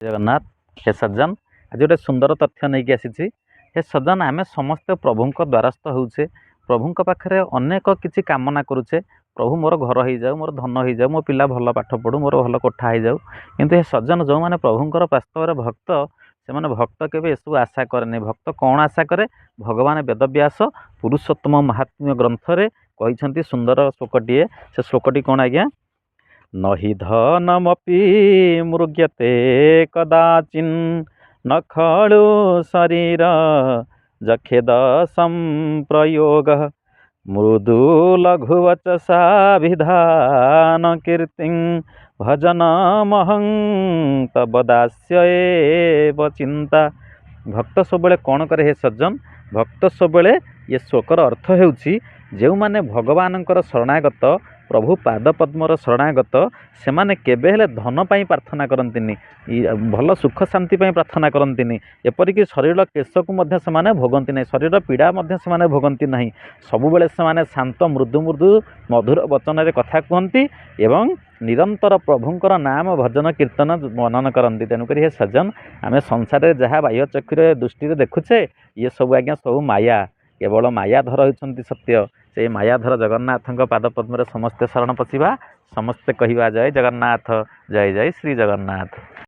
जगन्नाथ हे सज्जन आज गोटे सुंदर तथ्य नहीं कि आसी हे सज्जन आम समस्ते प्रभु द्वारस्थ होचे प्रभु पाखे अनेक किसी कामना करुचे प्रभु मोर घर हो जाऊ मोर धन हो जाऊ मो पिला भल पाठ पढ़ू मोर भल कोठा हो जाऊ किंतु हे सज्जन जो मैंने प्रभुंर वास्तव भक्त से भक्त केवे एसबू आशा करे भक्त कौन आशा करे भगवान वेदव्यास पुरुषोत्तम महात्म्य ग्रंथ रे कही सुंदर श्लोकटीए से श्लोकटी कौन आज्ञा नहि धनमपि मृग्यते कदाचिन् न खलु शरीर जखेद संप्रयोगः मृदुलघुवचसा विधान कीर्तिं भजनमहं तव दास्य एव चिंता। भक्त सबले कौन करे हे सज्जन भक्त सबले ये श्लोकर अर्थ हेउछि जो माने भगवानंकर शरणागत प्रभु पाद पद्मर शरणागत से माने केबे हेले धन पाई प्रार्थना करंतिनी भल सुख शांति पाई प्रार्थना करंतिनी एपरिक शरीर केश को मध्य से माने भोगंती नहीं शरीर पीड़ा मध्य से माने भोगंती नहीं सबुबेले से माने शांत मृदु मृदु मधुर वचन रे कथा कहती एवं निरंतर प्रभुंकर नाम भजन कीर्तन मनन करती तेणुक हे सज्जन आम संसार जहाँ बाह्य चक्षुरे दृष्टि देखुचे ये सब आज्ञा सब माया केवल मायाधर होती सत्य से मायाधर जगन्नाथ पाद पद्म समस्ते शरण पशिबा समस्ते कहवा जय जगन्नाथ जय जय श्री जगन्नाथ।